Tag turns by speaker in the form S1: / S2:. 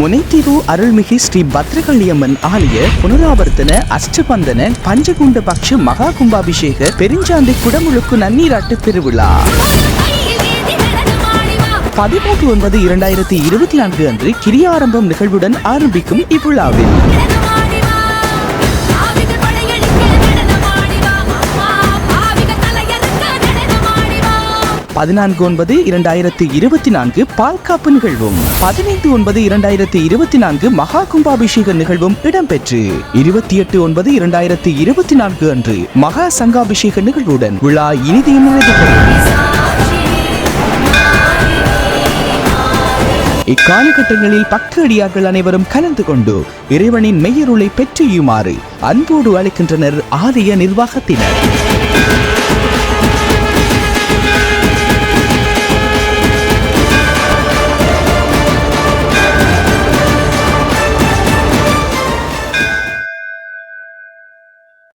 S1: முனைத்தீவு அருள்மிகு ஸ்ரீ பத்ரகாளியம்மன் ஆலய புனராவர்த்தன அஷ்டபந்தன பஞ்சகுண்ட பக்ஷ மகா கும்பாபிஷேக பெருஞ்சாந்தி குடமுழுக்கு நன்னீராட்டு பெருவிழா 13/9/2024 அன்று கிரியாரம்பம் நிகழ்வுடன் ஆரம்பிக்கும் இவ்விழாவில் 14/9/2024 பால்காப்பு நிகழ்வும் 15/9/2024 மகா கும்பாபிஷேக நிகழ்வும் இடம்பெற்று 28/9/2024 அன்று மகா சங்காபிஷேக நிகழ்வுடன் விழா இனிதே நிறைவு. இக்காலகட்டங்களில் பக்தடியார்கள் அனைவரும் கலந்து கொண்டு இறைவனின் மெய்யருளை பெற்றியுமாறு அன்போடு அழைக்கின்றனர் ஆலய நிர்வாகத்தினர்.